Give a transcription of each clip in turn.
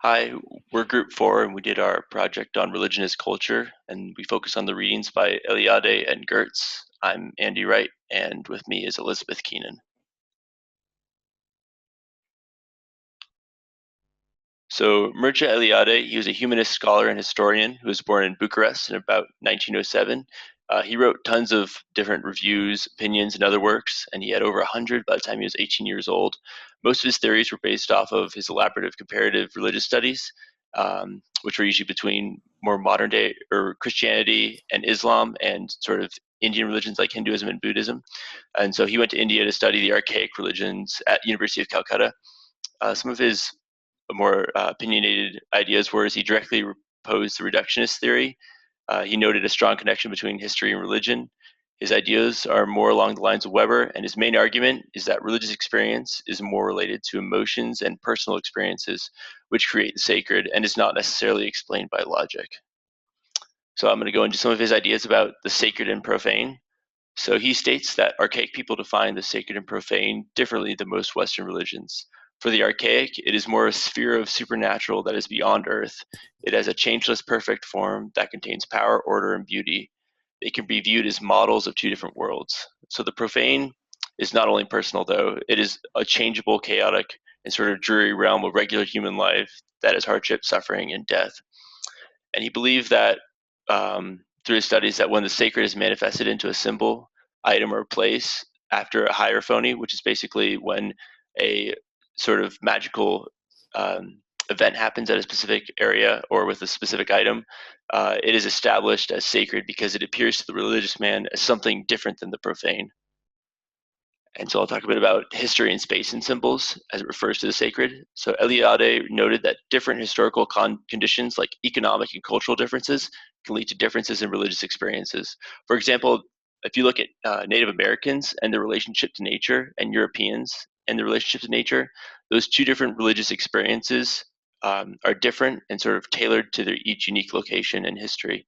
Hi, we're Group 4, and we did our project on religion as culture, and we focus on the readings by Eliade and Geertz. I'm Andy Wright, and with me is Elizabeth Keenan. So Mircea Eliade, he was a humanist scholar and historian who was born in Bucharest in about 1907. He wrote tons of different reviews, opinions, and other works, and he had over 100 by the time he was 18 years old. Most of his theories were based off of his elaborative comparative religious studies, which were usually between more modern day or Christianity and Islam and sort of Indian religions like Hinduism and Buddhism. And so he went to India to study the archaic religions at University of Calcutta. Some of his more opinionated ideas were he directly opposed the reductionist theory. He noted a strong connection between history and religion. His ideas are more along the lines of Weber, and his main argument is that religious experience is more related to emotions and personal experiences, which create the sacred and is not necessarily explained by logic. So I'm going to go into some of his ideas about the sacred and profane. So he states that archaic people define the sacred and profane differently than most Western religions. For the archaic, it is more a sphere of supernatural that is beyond earth. It has a changeless, perfect form that contains power, order, and beauty. They can be viewed as models of two different worlds. So the profane is not only personal, though, it is a changeable, chaotic, and sort of dreary realm of regular human life that has hardship, suffering, and death. And he believed that through his studies that when the sacred is manifested into a symbol, item, or place after a hierophany, which is basically when a sort of magical event happens at a specific area or with a specific item, it is established as sacred because it appears to the religious man as something different than the profane. And so I'll talk a bit about history and space and symbols as it refers to the sacred. So Eliade noted that different historical conditions like economic and cultural differences can lead to differences in religious experiences. For example, if you look at Native Americans and their relationship to nature and Europeans and the relationship to nature, those two different religious experiences are different and sort of tailored to their each unique location and history.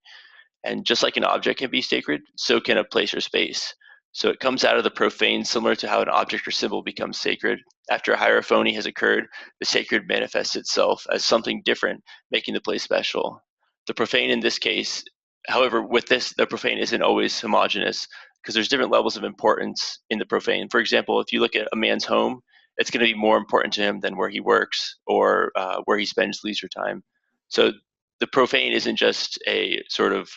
And just like an object can be sacred, so can a place or space. So it comes out of the profane, similar to how an object or symbol becomes sacred. After a hierophany has occurred, the sacred manifests itself as something different, making the place special. The profane in this case, however, with this, the profane isn't always homogeneous because there's different levels of importance in the profane. For example, if you look at a man's home, it's going to be more important to him than where he works or where he spends leisure time. So the profane isn't just a sort of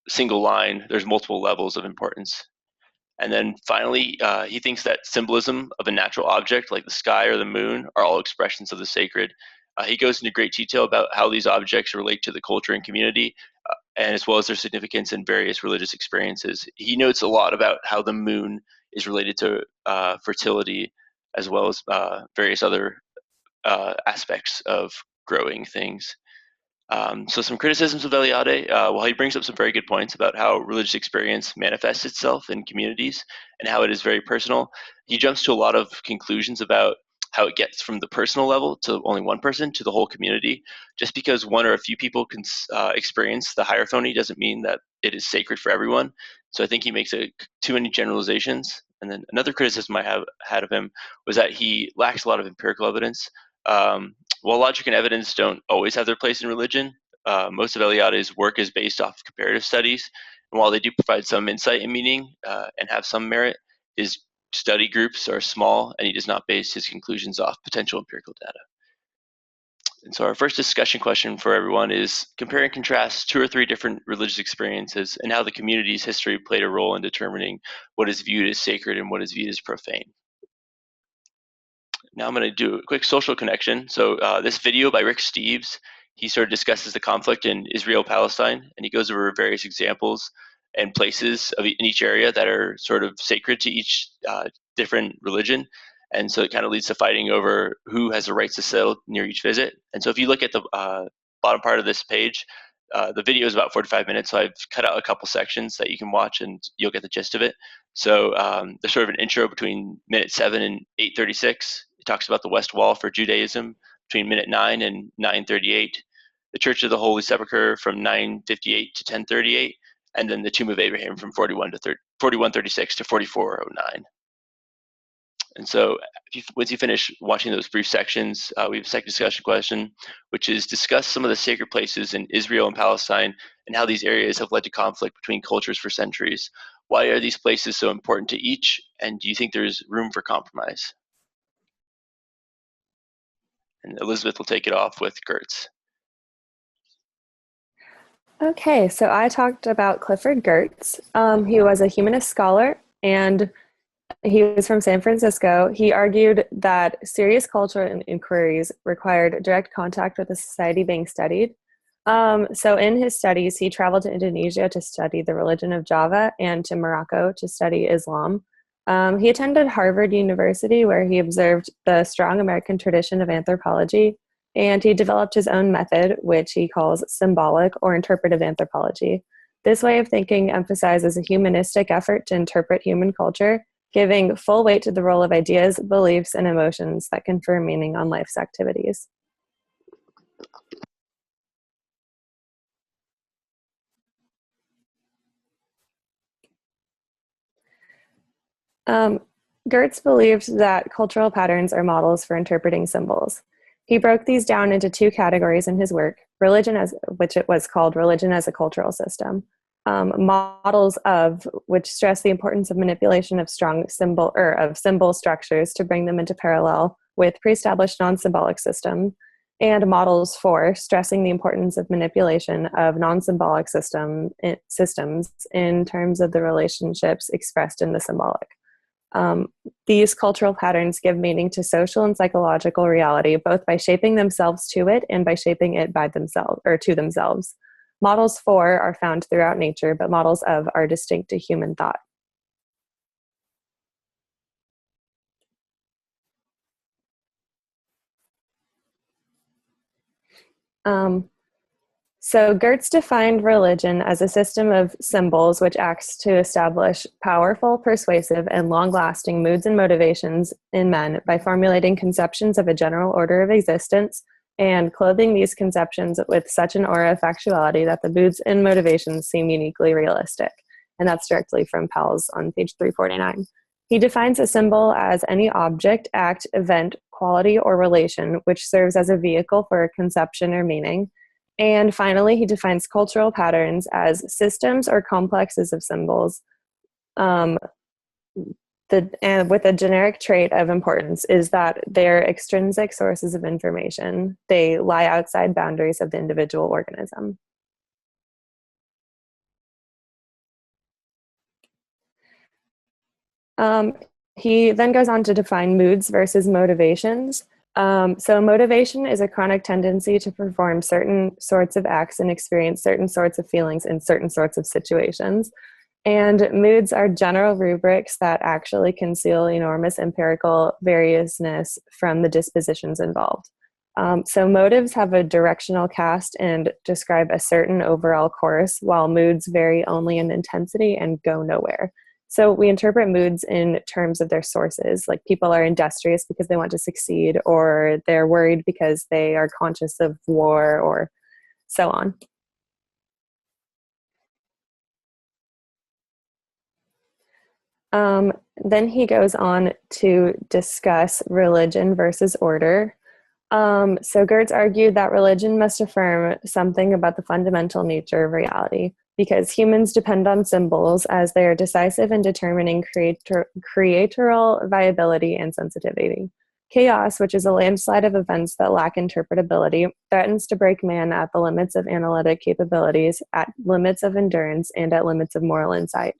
single line, there's multiple levels of importance. And then finally, he thinks that symbolism of a natural object like the sky or the moon are all expressions of the sacred. He goes into great detail about how these objects relate to the culture and community, and as well as their significance in various religious experiences. He notes a lot about how the moon is related to fertility, as well as various other aspects of growing things. So some criticisms of Eliade, while he brings up some very good points about how religious experience manifests itself in communities and how it is very personal, he jumps to a lot of conclusions about how it gets from the personal level to only one person to the whole community. Just because one or a few people can experience the hierophany doesn't mean that it is sacred for everyone. So I think he makes too many generalizations. And then another criticism I have had of him was that he lacks a lot of empirical evidence. While logic and evidence don't always have their place in religion, most of Eliade's work is based off of comparative studies. And while they do provide some insight and meaning and have some merit, his study groups are small and he does not base his conclusions off potential empirical data. And so our first discussion question for everyone is compare and contrast two or three different religious experiences and how the community's history played a role in determining what is viewed as sacred and what is viewed as profane. Now I'm going to do a quick social connection. So this video by Rick Steves, he sort of discusses the conflict in Israel-Palestine, and he goes over various examples and places in each area that are sort of sacred to each different religion. And so it kind of leads to fighting over who has the rights to settle near each visit. And so if you look at the bottom part of this page, the video is about 45 minutes, so I've cut out a couple sections that you can watch and you'll get the gist of it. So there's sort of an intro between minute 7 and 8:36. It talks about the West Wall for Judaism between minute 9 and 9:38, the Church of the Holy Sepulchre from 9:58 to 10:38, and then the Tomb of Abraham from 41:36 to 44:09. And so once you finish watching those brief sections, we have a second discussion question, which is discuss some of the sacred places in Israel and Palestine and how these areas have led to conflict between cultures for centuries. Why are these places so important to each? And do you think there's room for compromise? And Elizabeth will take it off with Geertz. Okay, so I talked about Clifford Geertz. He was a humanist scholar and he was from San Francisco. He argued that serious cultural inquiries required direct contact with the society being studied. So in his studies, he traveled to Indonesia to study the religion of Java and to Morocco to study Islam. He attended Harvard University, where he observed the strong American tradition of anthropology, and he developed his own method, which he calls symbolic or interpretive anthropology. This way of thinking emphasizes a humanistic effort to interpret human culture, giving full weight to the role of ideas, beliefs, and emotions that confer meaning on life's activities. Geertz believed that cultural patterns are models for interpreting symbols. He broke these down into two categories in his work: religion, as which it was called religion as a cultural system, models of which stress the importance of manipulation of strong symbol structures to bring them into parallel with pre-established non-symbolic systems, and models for stressing the importance of manipulation of non-symbolic systems in terms of the relationships expressed in the symbolic. These cultural patterns give meaning to social and psychological reality, both by shaping themselves to it and by shaping it by themselves or to themselves. Models for are found throughout nature, but models of are distinct to human thought. So Geertz defined religion as a system of symbols which acts to establish powerful, persuasive, and long-lasting moods and motivations in men by formulating conceptions of a general order of existence and clothing these conceptions with such an aura of factuality that the moods and motivations seem uniquely realistic. And that's directly from Powell's on page 349. He defines a symbol as any object, act, event, quality, or relation which serves as a vehicle for a conception or meaning. And finally, he defines cultural patterns as systems or complexes of symbols and with a generic trait of importance is that they're extrinsic sources of information. They lie outside boundaries of the individual organism. He then goes on to define moods versus motivations. So motivation is a chronic tendency to perform certain sorts of acts and experience certain sorts of feelings in certain sorts of situations. And moods are general rubrics that actually conceal enormous empirical variousness from the dispositions involved. So motives have a directional cast and describe a certain overall course, while moods vary only in intensity and go nowhere. So we interpret moods in terms of their sources, like people are industrious because they want to succeed, or they're worried because they are conscious of war, or so on. Then he goes on to discuss religion versus order. So Geertz argued that religion must affirm something about the fundamental nature of reality, because humans depend on symbols as they are decisive in determining creatorial viability and sensitivity. Chaos, which is a landslide of events that lack interpretability, threatens to break man at the limits of analytic capabilities, at limits of endurance, and at limits of moral insight.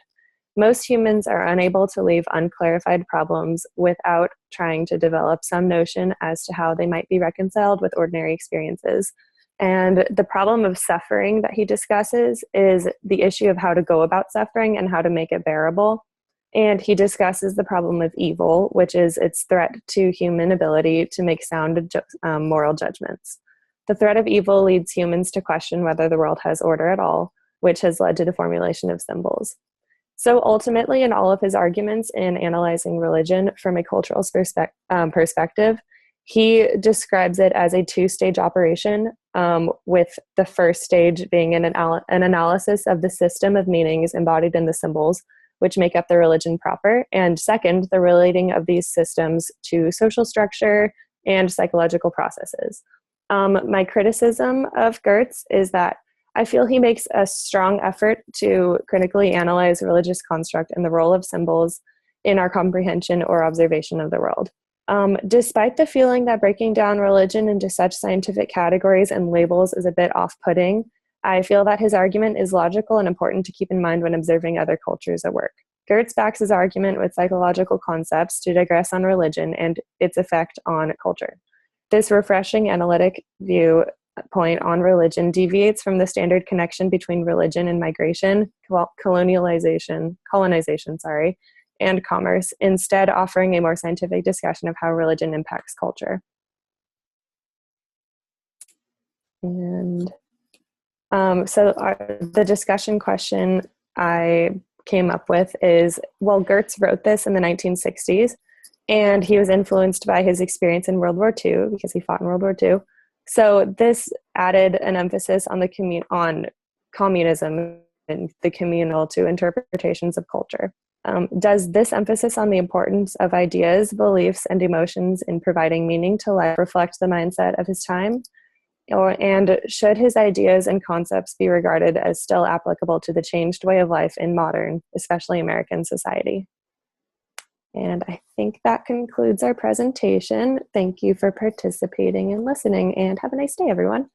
Most humans are unable to leave unclarified problems without trying to develop some notion as to how they might be reconciled with ordinary experiences. And the problem of suffering that he discusses is the issue of how to go about suffering and how to make it bearable. And he discusses the problem of evil, which is its threat to human ability to make sound moral judgments. The threat of evil leads humans to question whether the world has order at all, which has led to the formulation of symbols. So ultimately, in all of his arguments in analyzing religion from a cultural perspective, he describes it as a two-stage operation, with the first stage being an analysis of the system of meanings embodied in the symbols, which make up the religion proper, and second, the relating of these systems to social structure and psychological processes. My criticism of Geertz is that I feel he makes a strong effort to critically analyze religious construct and the role of symbols in our comprehension or observation of the world. Despite the feeling that breaking down religion into such scientific categories and labels is a bit off-putting, I feel that his argument is logical and important to keep in mind when observing other cultures at work. Geertz backs his argument with psychological concepts to digress on religion and its effect on culture. This refreshing analytic viewpoint on religion deviates from the standard connection between religion and migration, colonization, and commerce, instead offering a more scientific discussion of how religion impacts culture. And the discussion question I came up with is, well, Geertz wrote this in the 1960s, and he was influenced by his experience in World War II because he fought in World War II. So this added an emphasis on on communism and the communal to interpretations of culture. Does this emphasis on the importance of ideas, beliefs, and emotions in providing meaning to life reflect the mindset of his time? And should his ideas and concepts be regarded as still applicable to the changed way of life in modern, especially American society? And I think that concludes our presentation. Thank you for participating and listening, and have a nice day, everyone.